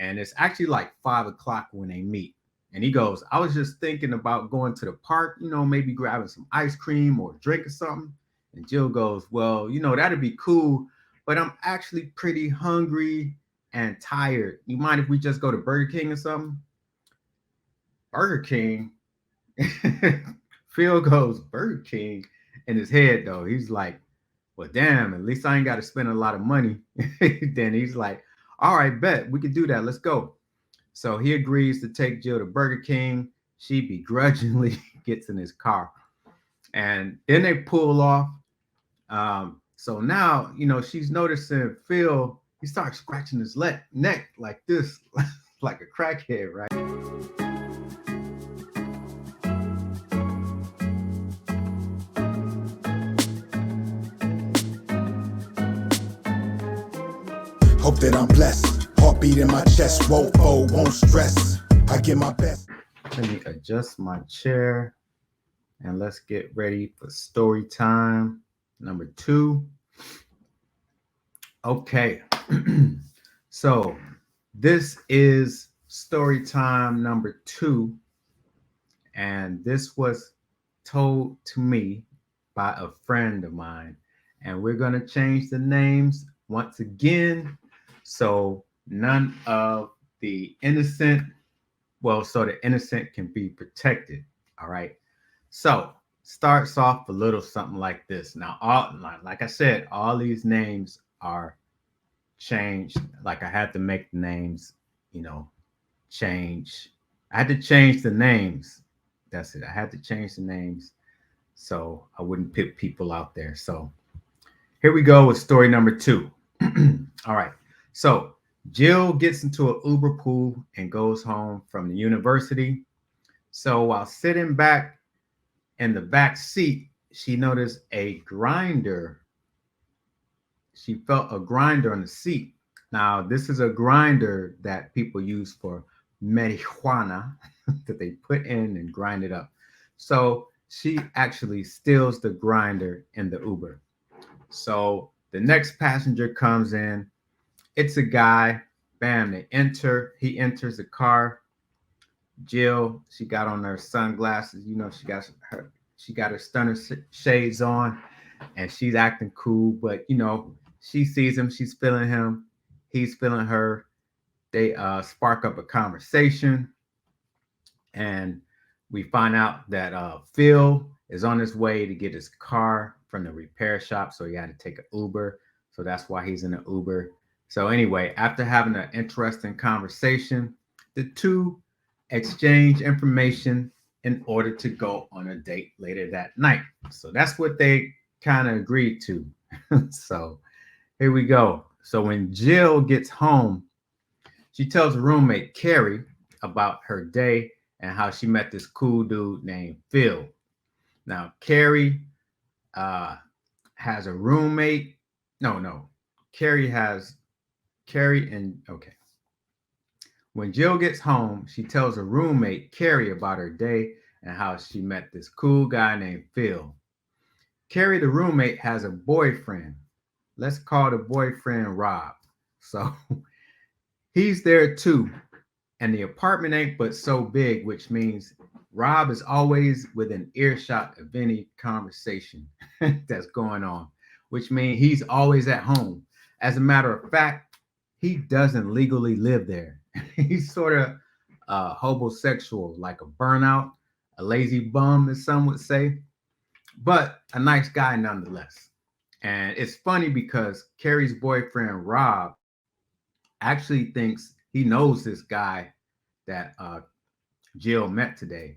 And it's actually like 5 o'clock when they meet. And he goes, I was just thinking about going to the park, maybe grabbing some ice cream or drink or something. And Jill goes, well, that'd be cool, but I'm actually pretty hungry and tired. You mind if we just go to Burger King or something? Burger King? Phil goes, Burger King? In his head, though, he's like, well, damn, at least I ain't got to spend a lot of money. Then he's like, all right, bet we could do that. Let's go. So he agrees to take Jill to Burger King. She begrudgingly gets in his car. And then they pull off. So now, she's noticing Phil, he starts scratching his neck like this, like a crackhead, right? Hope that I'm blessed. Heartbeat in my chest, won't fold, won't stress. I get my best. Let me adjust my chair and let's get ready for story time number 2. Okay. So this is story time number 2. And this was told to me by a friend of mine. And we're going to change the names once again. So none of the innocent, so the innocent can be protected. All right. So starts off a little something like this. Now, like I said, all these names are changed. Like I had to make the names, change. I had to change the names. That's it. I had to change the names so I wouldn't pick people out there. So here we go with story number 2. All right. So Jill gets into an Uber pool and goes home from the university. So while sitting back in the back seat, she noticed a grinder. She felt a grinder on the seat. Now, this is a grinder that people use for marijuana that they put in and grind it up. So she actually steals the grinder in the Uber. So the next passenger comes in. It's a guy. Bam, they enter. He enters the car. Jill, she got on her sunglasses. She got her stunner shades on, and she's acting cool. But she sees him. She's feeling him. He's feeling her. They spark up a conversation, and we find out that Phil is on his way to get his car from the repair shop, so he had to take an Uber. So that's why he's in an Uber. So anyway, after having an interesting conversation, the two exchange information in order to go on a date later that night. So that's what they kind of agreed to. So here we go. So when Jill gets home, she tells her roommate Carrie about her day and how she met this cool dude named Phil. Now Carrie has a roommate. No. Carrie and okay. When Jill gets home, she tells her roommate Carrie about her day and how she met this cool guy named Phil. Carrie, the roommate, has a boyfriend. Let's call the boyfriend Rob. So he's there too. And the apartment ain't but so big, which means Rob is always within earshot of any conversation that's going on, which means he's always at home. As a matter of fact, he doesn't legally live there. He's sort of homosexual, like a burnout, a lazy bum, as some would say, but a nice guy nonetheless. And it's funny because Carrie's boyfriend, Rob, actually thinks he knows this guy that Jill met today.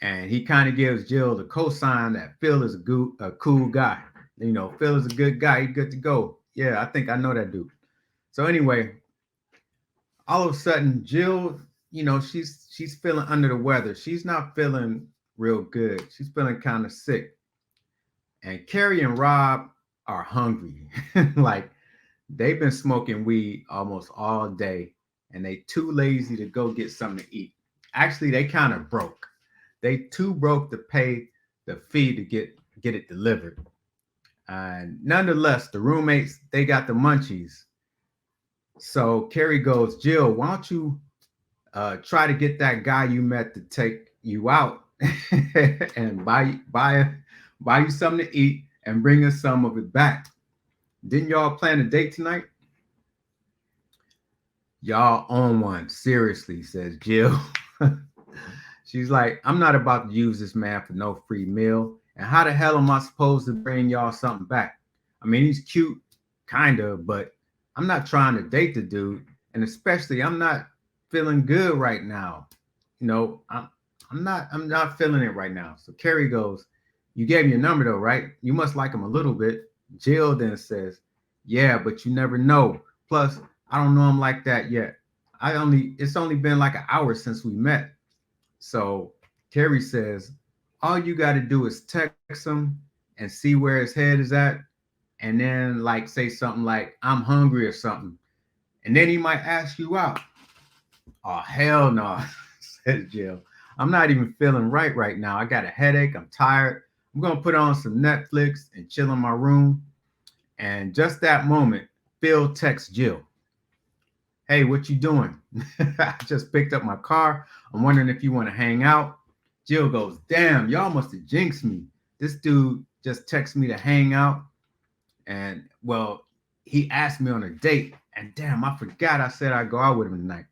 And he kind of gives Jill the cosign that Phil is a cool guy. Phil is a good guy. He's good to go. Yeah, I think I know that dude. So anyway, all of a sudden, Jill, she's feeling under the weather. She's not feeling real good. She's feeling kind of sick. And Carrie and Rob are hungry. Like they've been smoking weed almost all day and they too lazy to go get something to eat. Actually, they kind of broke. They too broke to pay the fee to get it delivered. And nonetheless, the roommates, they got the munchies. So Carrie goes, Jill, why don't you try to get that guy you met to take you out and buy you something to eat and bring us some of it back. Didn't y'all plan a date tonight? Y'all on one, seriously, says Jill. She's like, I'm not about to use this man for no free meal. And how the hell am I supposed to bring y'all something back? I mean, he's cute, kind of, but I'm not trying to date the dude. And especially, I'm not feeling good right now. You know, I'm not feeling it right now. So Carrie goes, you gave me a number though, right? You must like him a little bit. Jill then says, yeah, but you never know. Plus, I don't know him like that yet. It's only been like an hour since we met. So Carrie says, all you got to do is text him and see where his head is at, and then like say something like, I'm hungry or something. And then he might ask you out. Oh, hell no, says Jill. I'm not even feeling right now. I got a headache. I'm tired. I'm going to put on some Netflix and chill in my room. And just that moment, Phil texts Jill. Hey, what you doing? I just picked up my car. I'm wondering if you want to hang out. Jill goes, damn, y'all must have jinxed me. This dude just texted me to hang out. And well, he asked me on a date. And damn, I forgot I said I'd go out with him tonight.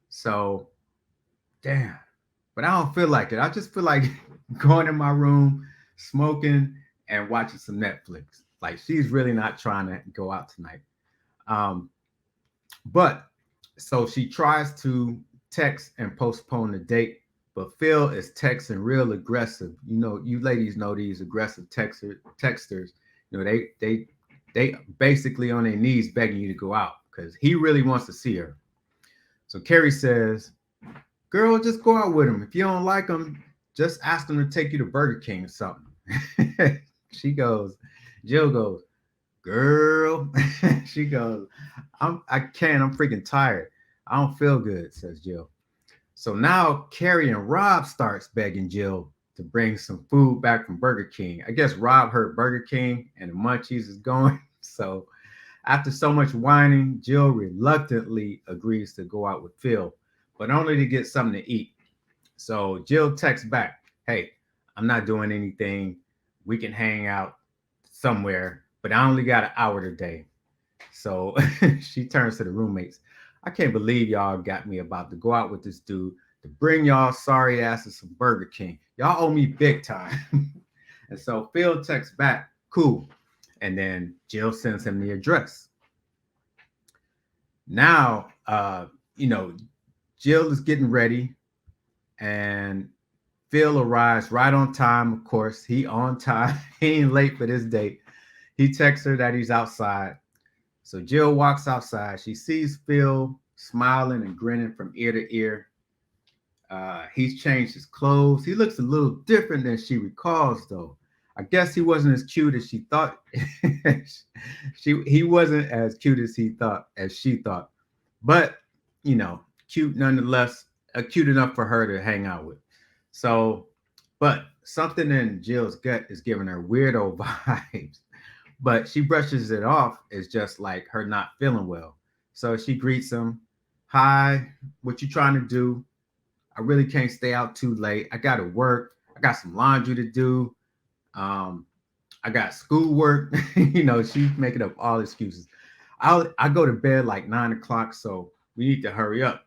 So, damn. But I don't feel like it. I just feel like going in my room, smoking, and watching some Netflix. Like she's really not trying to go out tonight. Um, but so she tries to text and postpone the date, but Phil is texting real aggressive. You know, you ladies know these aggressive texters. You know, they basically on their knees begging you to go out because he really wants to see her. So Carrie says, girl, just go out with him. If you don't like him, just ask him to take you to Burger King or something. she goes, Jill goes, girl. she goes, I can't, I'm freaking tired. I don't feel good, says Jill. So now Carrie and Rob starts begging Jill to bring some food back from Burger King. I guess Rob heard Burger King and the munchies is going. So after so much whining, Jill reluctantly agrees to go out with Phil, but only to get something to eat. So Jill texts back, hey, I'm not doing anything. We can hang out somewhere, but I only got an hour today. So she turns to the roommates. I can't believe y'all got me about to go out with this dude to bring y'all sorry asses some Burger King. Y'all owe me big time. and so Phil texts back, cool. And then Jill sends him the address. Now, you know, Jill is getting ready and Phil arrives right on time, of course. He on time. he ain't late for this date. He texts her that he's outside. So Jill walks outside. She sees Phil smiling and grinning from ear to ear. He's changed his clothes. He looks a little different than she recalls, though. I guess he wasn't as cute as she thought. He wasn't as cute as she thought. But you know, cute nonetheless, cute enough for her to hang out with. So, but something in Jill's gut is giving her weirdo vibes. But she brushes it off as just like her not feeling well. So she greets him. Hi, what you trying to do? I really can't stay out too late. I got to work. I got some laundry to do. Um, I got schoolwork. you know, she's making up all excuses. I go to bed like 9 o'clock, so we need to hurry up.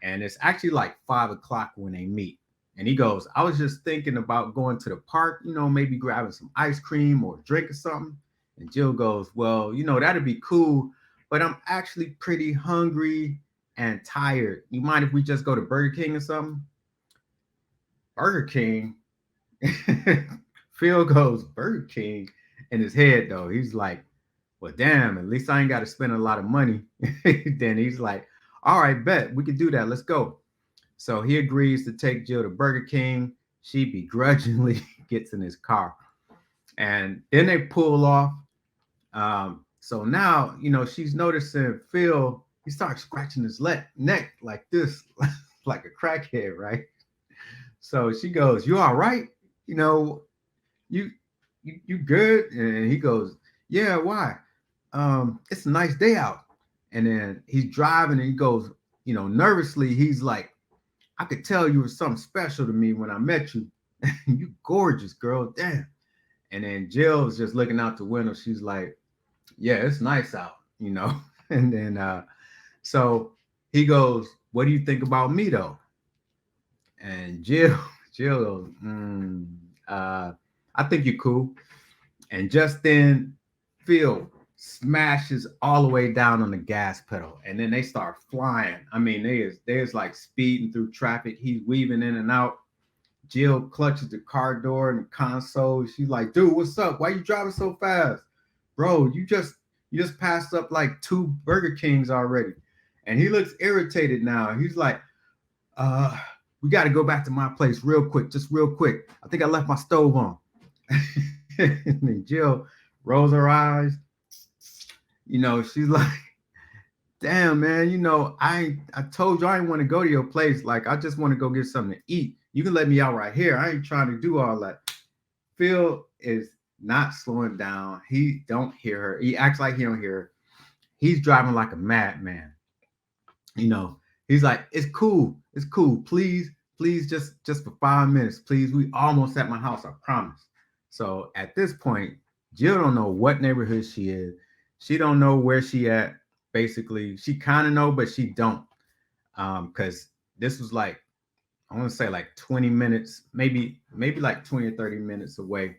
And it's actually like 5 o'clock when they meet. And he goes, I was just thinking about going to the park, you know, maybe grabbing some ice cream or drink or something. And Jill goes, well, you know, that'd be cool, but I'm actually pretty hungry and tired. You mind if we just go to Burger King or something? Burger King? Phil goes, Burger King? In his head, though, he's like, well, damn, at least I ain't got to spend a lot of money. then he's like, all right, bet, we could do that. Let's go. So he agrees to take Jill to Burger King. She begrudgingly gets in his car. And then they pull off. So now, you know, she's noticing Phil, he starts scratching his neck like this, like a crackhead, right? So she goes, you all right? You know, you good? And he goes, yeah, why? It's a nice day out. And then he's driving and he goes, nervously, he's like, I could tell you were something special to me when I met you. You gorgeous, girl. Damn. And then Jill was just looking out the window. She's like, yeah, it's nice out. And then so he goes, what do you think about me though? And Jill goes, uh, I think you're cool. And just then Phil smashes all the way down on the gas pedal. And then they start flying. I mean, there's like speeding through traffic. He's weaving in and out. Jill clutches the car door and the console. She's like, dude, what's up? Why you driving so fast? Bro, you just passed up like 2 Burger Kings already. And he looks irritated now. He's like, uh, we got to go back to my place real quick, just real quick. I think I left my stove on. And then Jill rolls her eyes. She's like, damn, man, I told you I didn't want to go to your place. Like, I just want to go get something to eat. You can let me out right here. I ain't trying to do all that. Phil is not slowing down. He don't hear her. He acts like he don't hear her. He's driving like a madman. You know, he's like, it's cool. It's cool. Please, just for 5 minutes, please. We almost at my house, I promise. So at this point, Jill don't know what neighborhood she is. She don't know where she at. Basically, she kind of know, but she don't. Because this was like, I want to say like 20 minutes, maybe like 20 or 30 minutes away.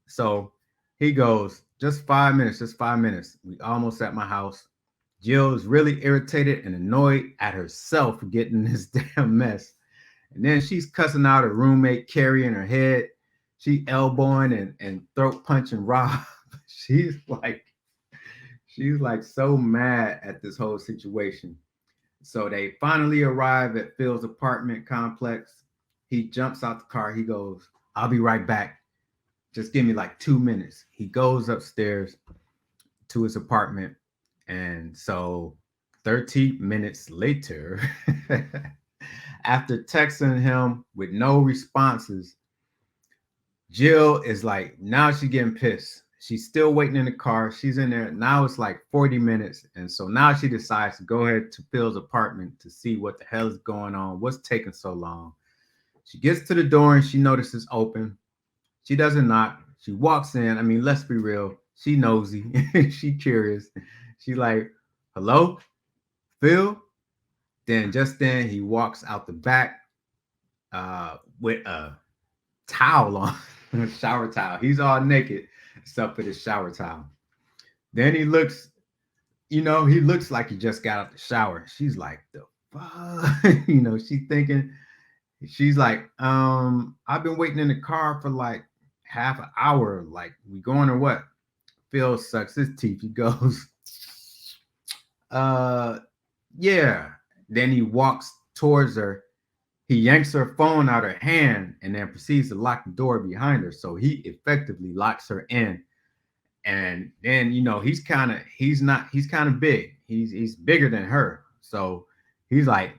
So he goes, just 5 minutes, just 5 minutes. We almost at my house. Jill is really irritated and annoyed at herself for getting this damn mess. And then she's cussing out her roommate Carrie in her head. She elbowing and throat punching Rob. she's like, she's like so mad at this whole situation. So they finally arrive at Phil's apartment complex. He jumps out the car. He goes, I'll be right back. Just give me like 2 minutes. He goes upstairs to his apartment. And so 30 minutes later, after texting him with no responses, Jill is like, now she's getting pissed. She's still waiting in the car. She's in there. Now it's like 40 minutes. And so now she decides to go ahead to Phil's apartment to see what the hell is going on. What's taking so long? She gets to the door and she notices open. She doesn't knock. She walks in. I mean, let's be real. She nosy. She curious. She like, hello, Phil? Then he walks out the back with a towel on, a shower towel. He's all naked except for the shower towel. Then he looks like he just got out the shower. She's like, the fuck? She's like, I've been waiting in the car for like half an hour. Like, we going or what? Phil sucks his teeth. He goes, uh, yeah. Then he walks towards her. He yanks her phone out of her hand and then proceeds to lock the door behind her. So he effectively locks her in. And then, he's kind of big. He's bigger than her. So he's like,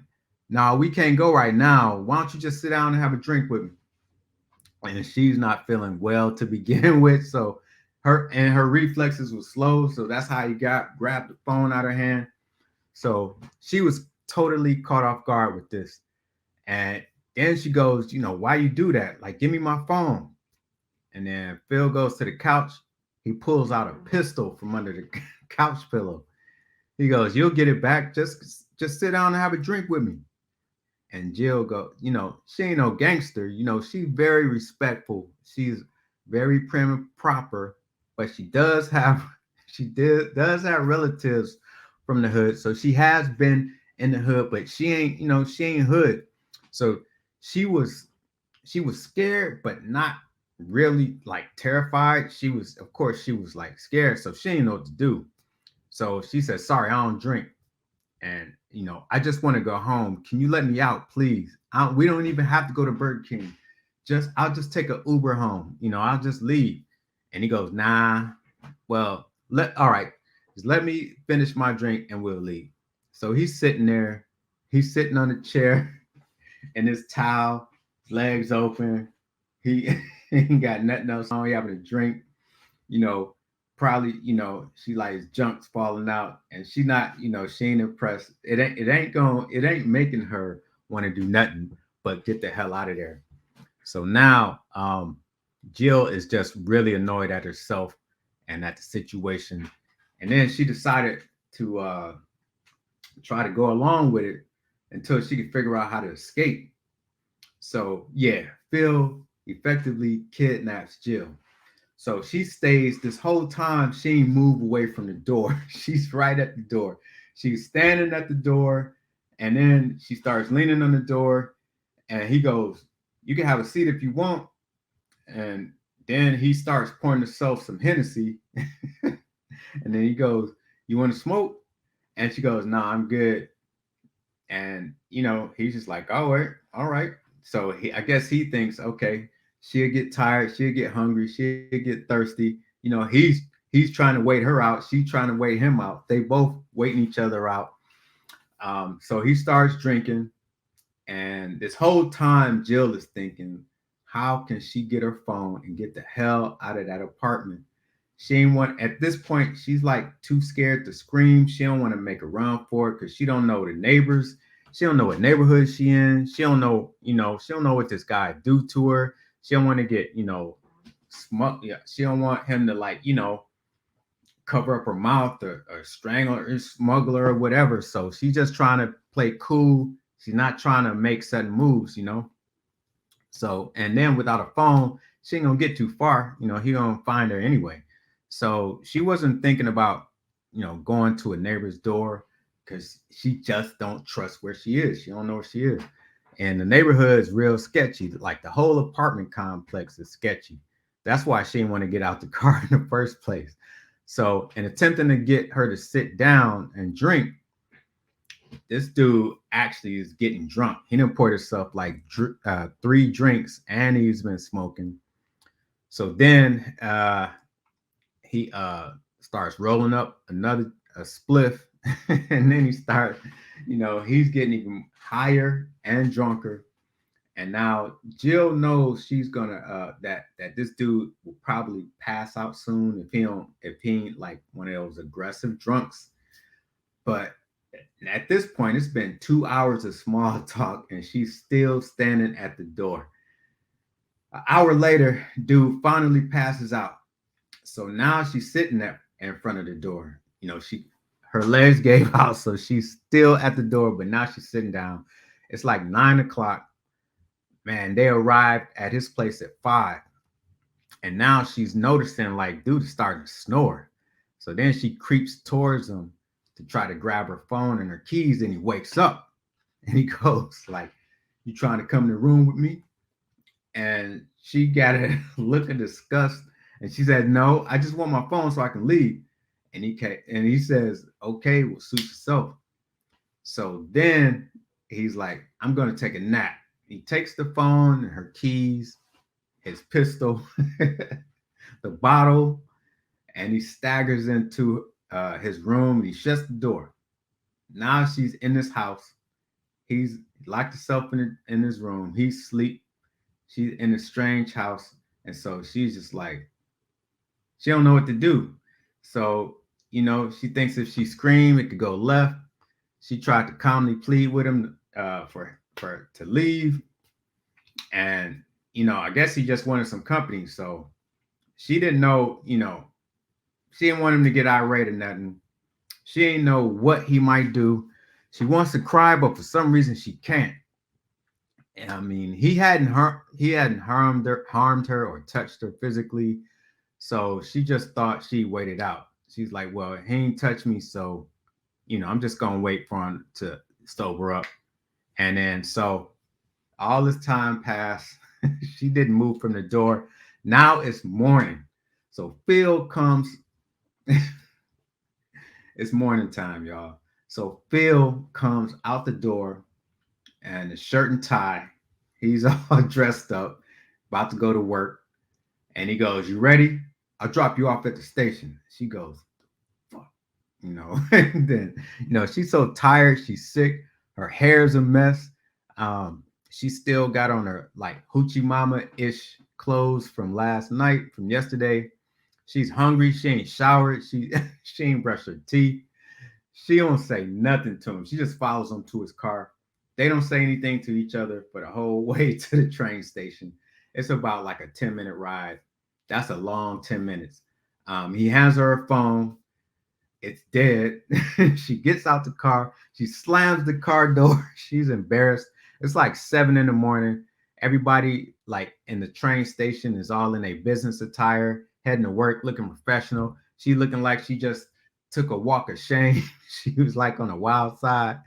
no, we can't go right now. Why don't you just sit down and have a drink with me? And she's not feeling well to begin with. So her reflexes were slow. So that's how he grabbed the phone out of her hand. So she was totally caught off guard with this. And then she goes, why you do that? Like, give me my phone. And then Phil goes to the couch. He pulls out a pistol from under the couch pillow. He goes, you'll get it back. Just sit down and have a drink with me. And Jill she ain't no gangster. She's very respectful. She's very prim and proper, but she does have relatives from the hood. So she has been in the hood, but she ain't hood. So she was scared, but not really like terrified. Of course she was like scared, so she didn't know what to do. So she said, sorry, I don't drink. And I just want to go home. Can you let me out, please? We don't even have to go to Burger King. I'll just take an Uber home. I'll just leave. And he goes, nah. Well, all right. Just let me finish my drink and we'll leave. So he's sitting there. He's sitting on the chair in his towel, legs open. He ain't got nothing else on. He having a drink, probably, she like junk's falling out, and she not, she ain't impressed. It ain't making her want to do nothing but get the hell out of there. So now, Jill is just really annoyed at herself and at the situation, and then she decided to try to go along with it until she could figure out how to escape. So yeah, Phil effectively kidnaps Jill. So she stays this whole time. She ain't move away from the door. She's right at the door. She's standing at the door, and then she starts leaning on the door. And he goes, "You can have a seat if you want." And then he starts pouring himself some Hennessy. And then he goes, "You want to smoke?" And she goes, "Nah, I'm good." And he's just like, "All right, all right." So I guess he thinks, okay, she'll get tired, she'll get hungry, she'll get thirsty. He's trying to wait her out, she's trying to wait him out. They both waiting each other out. So he starts drinking, and this whole time Jill is thinking, how can she get her phone and get the hell out of that apartment? She ain't want At this point, she's like too scared to scream. She don't want to make a run for it because she don't know the neighbors. She don't know what neighborhood she in. She don't know, she don't know what this guy do to her. She don't want to get, smug. Yeah, she don't want him to like, cover up her mouth or strangle her, or smuggle her or whatever. So she's just trying to play cool. She's not trying to make sudden moves. So, and then without a phone, she ain't gonna get too far. He gonna find her anyway. So she wasn't thinking about, going to a neighbor's door because she just don't trust where she is. She don't know where she is. And the neighborhood is real sketchy. Like the whole apartment complex is sketchy. That's why she didn't want to get out the car in the first place. So, in attempting to get her to sit down and drink, this dude actually is getting drunk. He done poured himself like 3 drinks, and he's been smoking. So then he starts rolling up another a spliff, and then he starts, he's getting even higher and drunker. And now Jill knows she's gonna that this dude will probably pass out soon if he ain't like one of those aggressive drunks. But at this point, it's been 2 hours of small talk, and she's still standing at the door. An hour later, dude finally passes out. So now she's sitting there in front of the door. She her legs gave out, so she's still at the door, but now she's sitting down. It's like 9 o'clock. Man, they arrived at his place at 5. And now she's noticing like dude is starting to snore. So then she creeps towards him to try to grab her phone and her keys, and he wakes up and he goes like, "You trying to come in the room with me?" And she got a look of disgust, and she said, "No, I just want my phone so I can leave." And he says, "Okay, well, suit yourself." So then he's like, "I'm gonna take a nap." He takes the phone and her keys, his pistol, the bottle, and he staggers into his room, and he shuts the door. Now she's in this house. He's locked himself in his room. He's asleep. She's in a strange house, and so she's just like, she don't know what to do. So she thinks if she scream, it could go left. She tried to calmly plead with him for to leave, and I guess he just wanted some company. So she didn't know, she didn't want him to get irate or nothing. She didn't know what he might do. She wants to cry, but for some reason she can't. And I mean, he hadn't harmed her or touched her physically. So she just thought she waited out. She's like, well, he ain't touched me, so I'm just gonna wait for him to sober up. And then so all this time passed. She didn't move from the door. Now it's morning. So Phil comes. It's morning time, y'all. So Phil comes out the door and a shirt and tie. He's all dressed up, about to go to work. And he goes, "You ready? I'll drop you off at the station." She goes, "Fuck." And then, she's so tired, she's sick, her hair's a mess. She still got on her like hoochie mama ish clothes from last night, from yesterday. She's hungry. She ain't showered. She ain't brushed her teeth. She don't say nothing to him. She just follows him to his car. They don't say anything to each other for the whole way to the train station. It's about like a 10-minute ride. That's a long 10 minutes. He hands her her phone. It's dead. She gets out the car. She slams the car door. She's embarrassed. It's like 7 in the morning. Everybody like in the train station is all in a business attire, heading to work, looking professional. She looking like she just took a walk of shame. She was like on the wild side.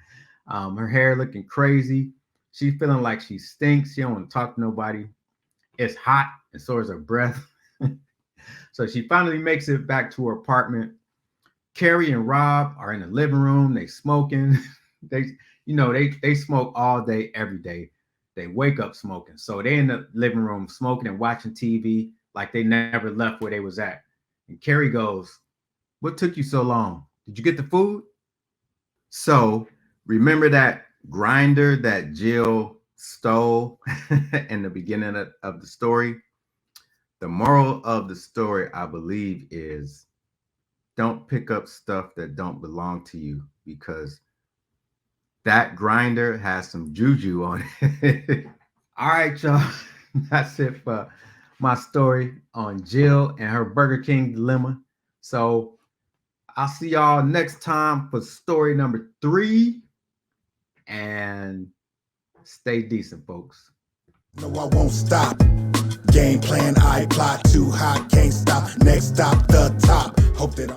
Her hair looking crazy. She feeling like she stinks. She don't want to talk to nobody. It's hot, and so is her breath. So she finally makes it back to her apartment. Carrie and Rob are in the living room. They smoking. they, they smoke all day, every day. They wake up smoking. So they in the living room smoking and watching TV like they never left where they was at. And Carrie goes, "What took you so long? Did you get the food?" So remember that grinder that Jill stole in the beginning of the story? The moral of the story, I believe, is don't pick up stuff that don't belong to you because that grinder has some juju on it. All right, y'all. That's it for my story on Jill and her Burger King dilemma. So I'll see y'all next time for story number 3. And stay decent, folks. No, I won't stop. Game plan, I plot too hot, can't stop. Next stop, the top. Hope that I'm